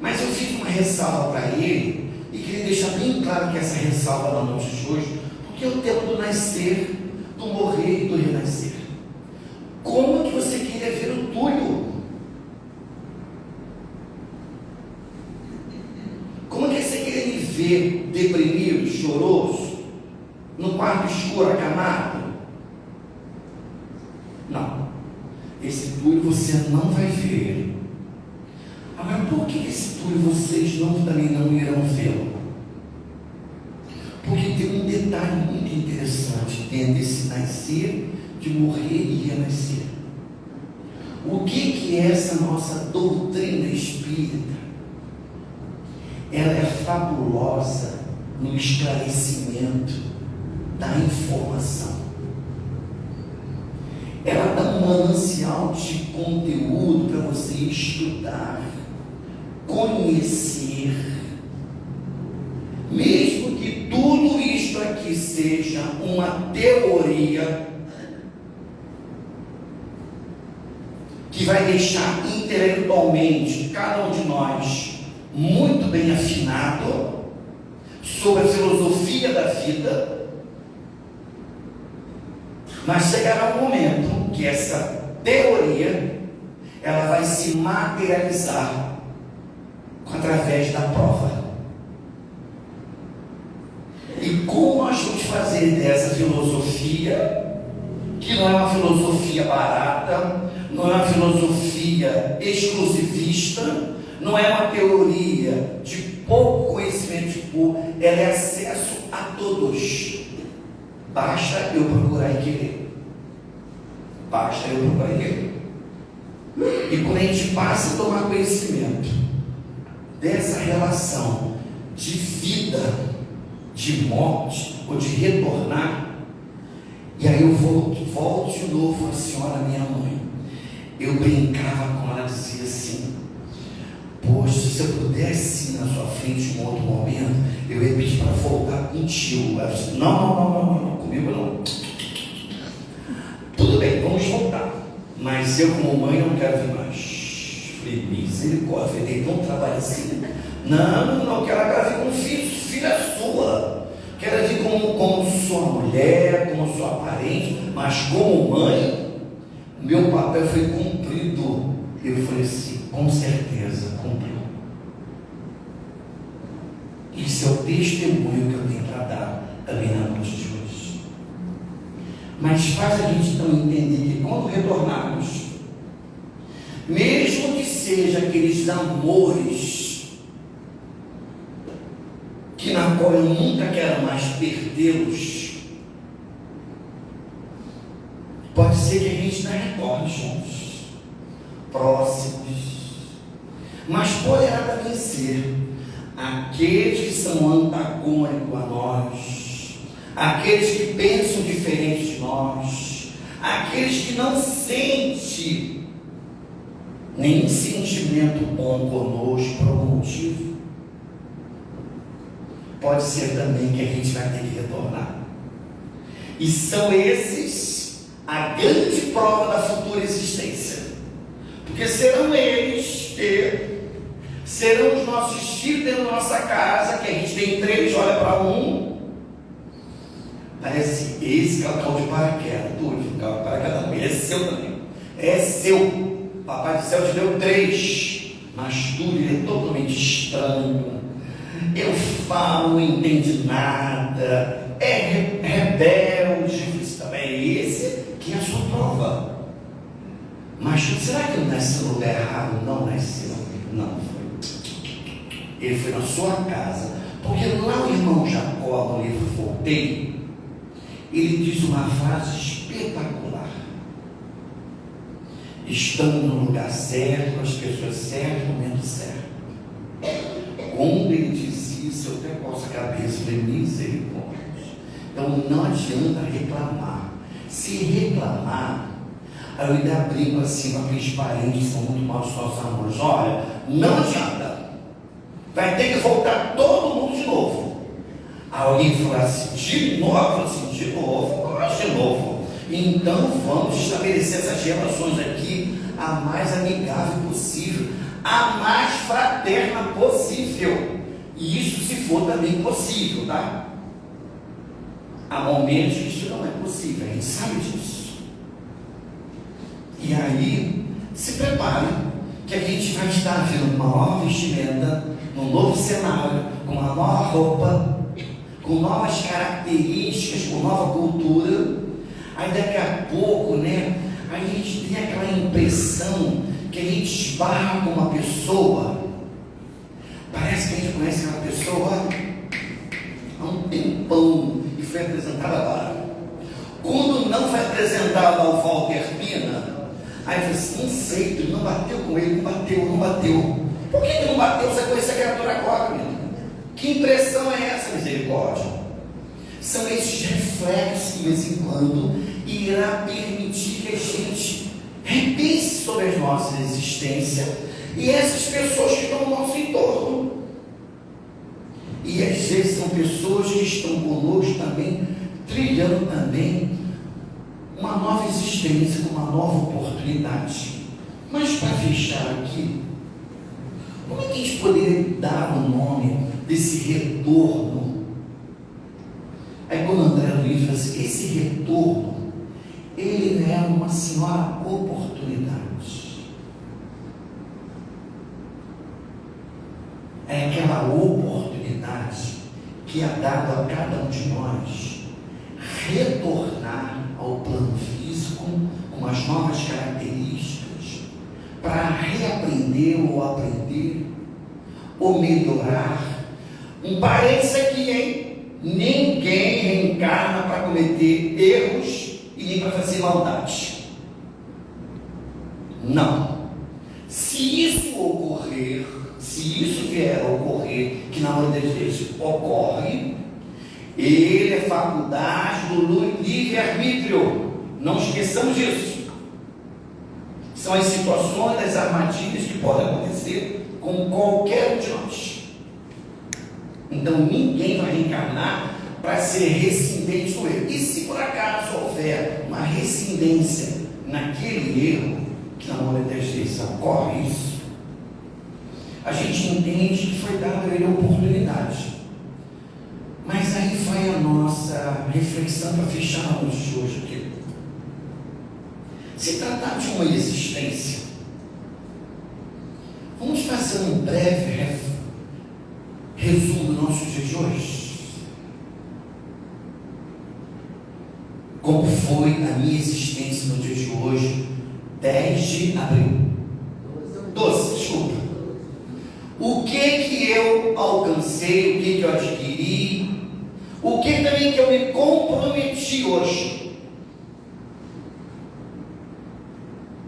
Mas eu fiz uma ressalva para ele e queria deixar bem claro que essa ressalva na noite de hoje, porque é o tempo do nascer, do morrer e do renascer. Como que você queria ver o Túlio? Como que você queria me ver deprimido, choroso, no quarto escuro, acamado? Não. Esse Túlio você não vai ver. Agora, por que esse Túlio vocês também não irão vê-lo? Porque tem um detalhe muito interessante dentro desse nascer, de morrer e renascer. O que é essa nossa doutrina espírita? Ela é fabulosa no esclarecimento da informação. Ela dá um manancial de conteúdo para você estudar, conhecer. Mesmo que tudo isto aqui seja uma teoria que vai deixar intelectualmente cada um de nós muito bem afinado sobre a filosofia da vida, mas chegará um momento que essa teoria ela vai se materializar através da prova. E como nós vamos fazer dessa filosofia, que não é uma filosofia barata, não é uma filosofia exclusivista, não é uma teoria de pouco conhecimento de pouco, ela é acesso a todos. Basta eu procurar e querer. Basta eu procurar e querer. E quando a gente passa a tomar conhecimento dessa relação de vida, de morte ou de retornar, e aí eu volto de novo a senhora, minha mãe. Eu brincava com ela, dizia assim: poxa, se eu pudesse ir na sua frente em um outro momento, eu ia pedir para voltar contigo. Ela disse: não, comigo não. Tudo bem, vamos voltar, mas eu como mãe não quero vir mais. Falei: misericórdia, eu dei tão trabalho assim. Não, quero vir com filha sua. Quero vir como sua mulher, como sua parente, mas como mãe, meu papel foi cumprido. Eu falei assim: com certeza, cumpriu. Isso é o testemunho que eu tenho para dar também na noite de hoje. Mas faz a gente então entender que quando retornarmos, mesmo que seja aqueles amores que na qual eu nunca quero mais perdê-los, pode ser que a gente não retorne juntos, próximos, mas poderá também ser aqueles que são antagônicos a nós, aqueles que pensam diferente de nós, aqueles que não sentem nenhum sentimento bom conosco por algum motivo. Pode ser também que a gente vai ter que retornar. E são esses a grande prova da futura existência. Porque serão eles que serão os nossos filhos dentro da nossa casa, que a gente tem 3, olha para um. Parece esse que caiu de paraquedas. Tudo, caiu de paraquedas não, ele é seu também. É seu. Papai do céu te deu 3, mas tudo ele é totalmente estranho. Eu falo, não entende nada, é rebelde. Isso também é esse que é a sua prova. Mas será que ele nasceu no lugar errado? Não nasceu. Não foi. Ele foi na sua casa. Porque lá o irmão Jacó, no livro Voltei, ele diz uma frase espetacular: estamos no lugar certo, com as pessoas certas, no momento certo. Quando ele diz isso, eu até coço a cabeça, falei: misericórdia. Então não adianta reclamar. Se reclamar, aí eu ainda brinco assim com aqueles parentes que são muito maus dos nossos amores: olha, não adianta, vai ter que voltar todo mundo de novo. Alguém fala assim: de novo, mas de novo. Então vamos estabelecer essas relações aqui a mais amigável possível, a mais fraterna possível. E isso se for também possível, tá? Há momentos que isso não é possível, a gente sabe disso. E aí, se prepare, que a gente vai estar vendo uma nova vestimenta, num novo cenário, com uma nova roupa, com novas características, com nova cultura. Aí daqui a pouco, né, a gente tem aquela impressão que a gente esbarra com uma pessoa, parece que a gente conhece aquela pessoa há um tempão e foi apresentada agora. Quando não foi apresentada ao Walter Pina, aí eu falei assim: não sei, tu não bateu com ele, não bateu. Por que não bateu? Você conhece a criatura agora, menino? Que impressão é essa, misericórdia? São esses reflexos que de vez em quando irá permitir que a gente repense sobre a nossa existência e essas pessoas que estão no nosso entorno. E às vezes são pessoas que estão conosco também, trilhando também uma nova existência, uma nova oportunidade. Mas para fechar aqui, como é que a gente poderia dar o nome desse retorno? Aí quando André Luiz fala assim: esse retorno, ele é uma senhora oportunidade. É aquela oportunidade que é dada a cada um de nós retornar ao plano físico com as novas características, para reaprender ou aprender ou melhorar. Um parênteses aqui, hein? Ninguém reencarna para cometer erros e nem para fazer maldade. Não. Se isso ocorrer, se isso vier a ocorrer, que na maioria das vezes ocorre, ele é faculdade do livre-arbítrio. Não esqueçamos disso. São as situações, as armadilhas que podem acontecer com qualquer um de nós. Então ninguém vai reencarnar para ser rescindente do erro. E se por acaso houver uma rescindência naquele erro, que na maioria das vezes ocorre isso, a gente entende que foi dada a ele a oportunidade. Mas aí vai a nossa reflexão para fechar a noite de hoje aqui. Se tratar de uma existência, vamos fazer um breve resumo do nosso dia de hoje. Como foi a minha existência no dia de hoje, 10 de abril? 12, desculpa. O que eu alcancei, o que eu adquiri, o que também que eu me comprometi hoje,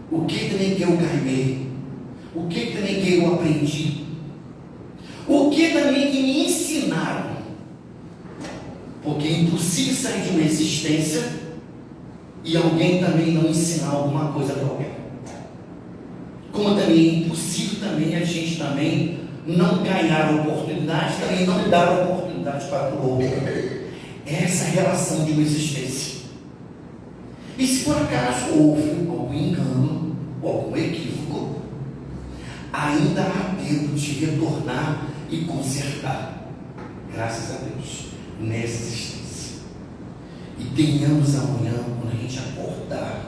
o que também que eu ganhei, o que também que eu aprendi, o que também que me ensinaram, porque é impossível sair de uma existência e alguém também não ensinar alguma coisa para alguém. Como também é impossível também a gente também não ganhar a oportunidade, também não dar a oportunidade para o outro. Essa é a relação de uma existência. E se por acaso houve algum engano, algum equívoco, ainda há tempo de retornar e consertar, graças a Deus, nessa existência. E tenhamos amanhã, quando a gente acordar,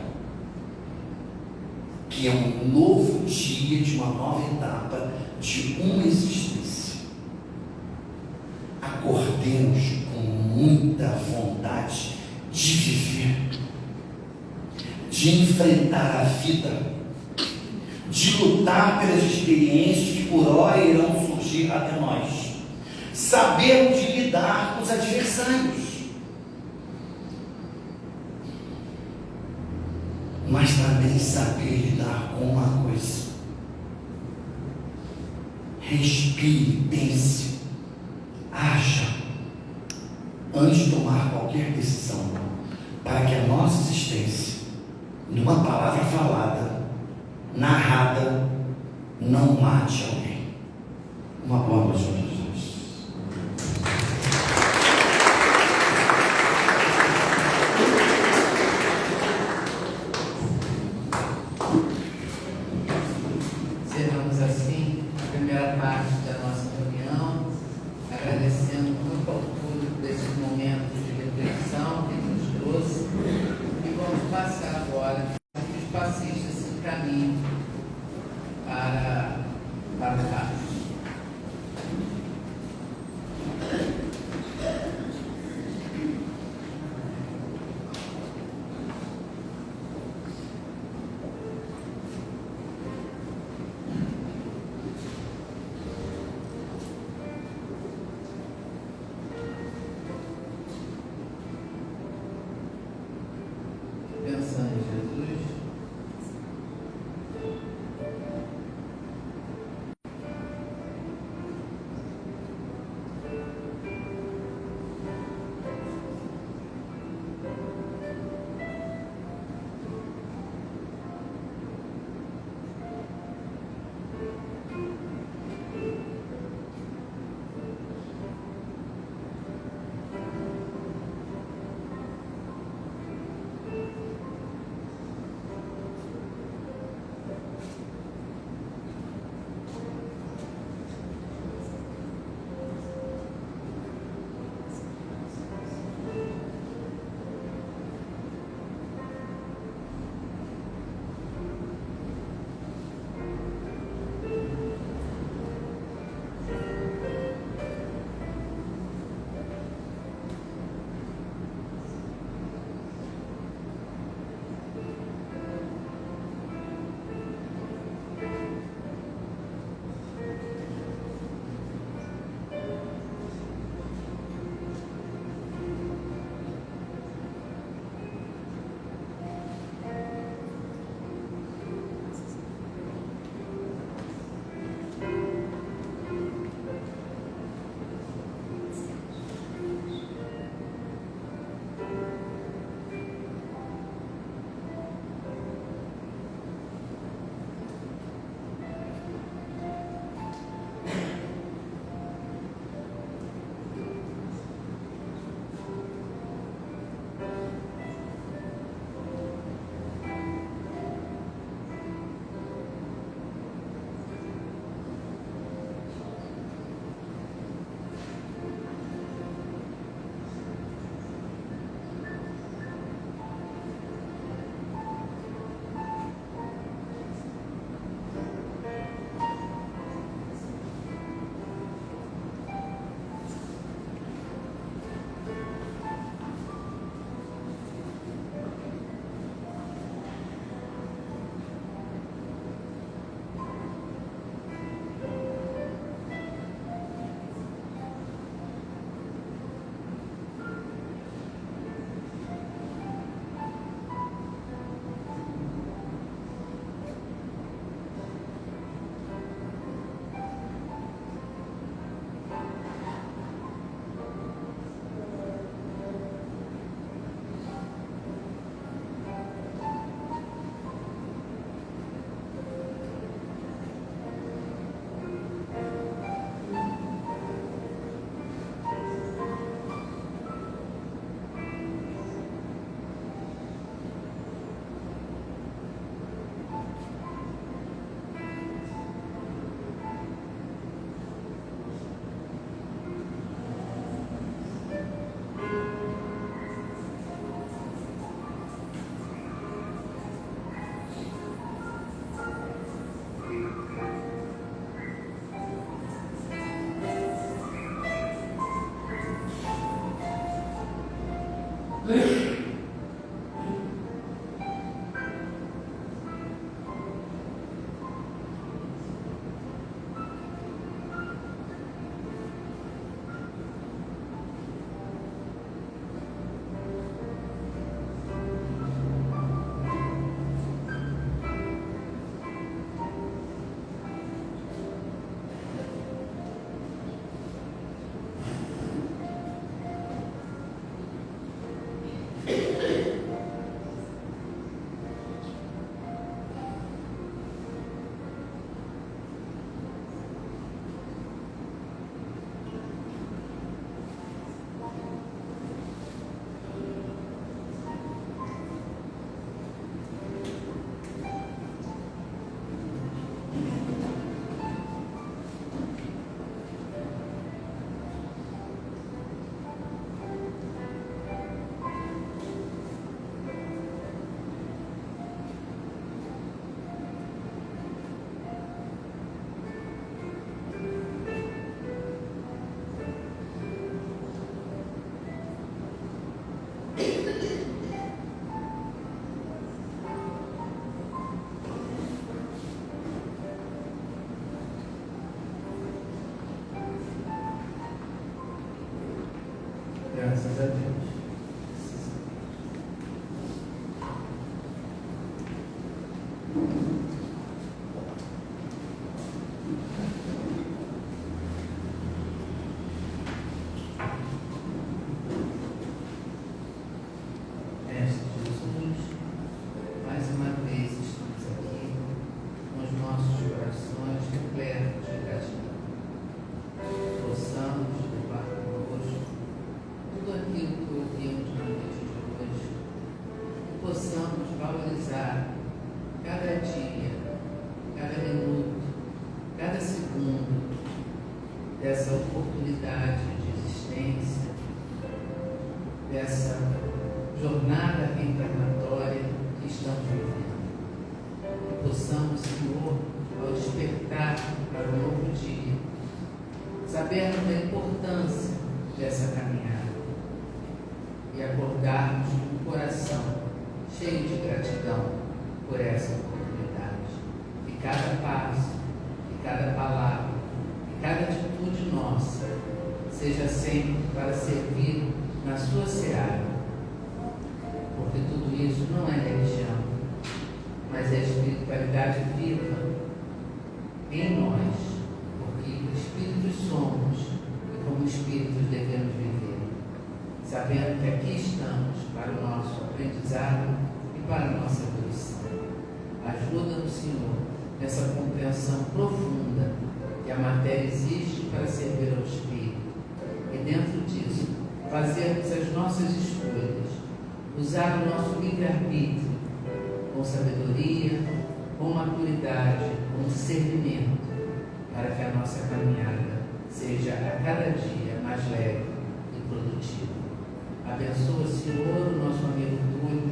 que é um novo dia de uma nova etapa de uma existência. Acordemos com muita vontade de viver, de enfrentar a vida, de lutar pelas experiências que por hora irão surgir até nós. Sabermos de lidar com os adversários, mas também saber lidar com uma coisa. Respire, pense, haja antes de tomar qualquer decisão, para que a nossa existência, numa palavra falada, narrada, não mate alguém. Uma boa noite a todos. Encerramos assim a primeira parte da nossa reunião, agradecendo muito ao público desses momentos de reflexão que nos trouxe, e vamos passar agora os passistas se encaminham para casa. Pensando em Jesus, Graças a Deus. Mestre Jesus, mais uma vez estamos aqui com os nossos corações repletos de gratidão. Possamos levar conosco tudo aquilo que ouvimos na noite de hoje e possamos valorizar cada dia, cada minuto, cada segundo dessa oportunidade de existência, dessa jornada reencarnatória que estamos vivendo. E possamos, Senhor, ao despertar para um novo dia, sabermos da importância dessa caminhada e acordarmos com o coração cheio de gratidão por essa oportunidade. E cada passo, e cada palavra, e cada atitude nossa seja sempre para servir na sua seara, porque tudo isso não é religião, mas é espiritualidade viva em nós, porque espíritos somos e como espíritos devemos viver, sabendo que aqui estamos para o nosso aprendizado e para a nossa evolução. Ajuda-nos, Senhor, nessa compreensão profunda que a matéria existe para servir ao espírito, e dentro disso fazermos as nossas escolhas, usar o nosso livre-arbítrio com sabedoria, com maturidade, com discernimento, para que a nossa caminhada seja a cada dia mais leve e produtiva. Abençoa, Senhor, o nosso amigo Túlio,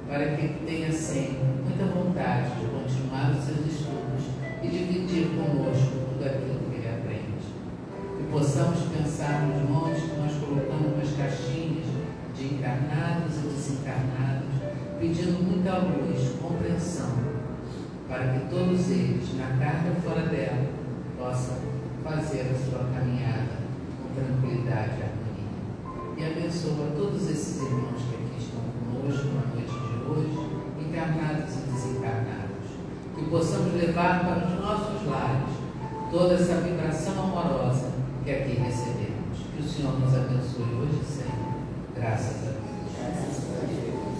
para que ele tenha sempre muita vontade de continuar os seus estudos e dividir conosco tudo aquilo que ele aprende. E possamos pensar nos nomes que nós colocamos nas caixinhas de encarnados e desencarnados, pedindo muita luz, compreensão, para que todos eles, na carne ou fora dela, possam fazer a sua caminhada com tranquilidade e harmonia. E abençoa todos esses irmãos que aqui estão conosco na noite de hoje, encarnados e desencarnados, que possamos levar para os nossos lares toda essa vibração amorosa que aqui recebemos. Que o Senhor nos abençoe hoje e sempre. Graças a Deus.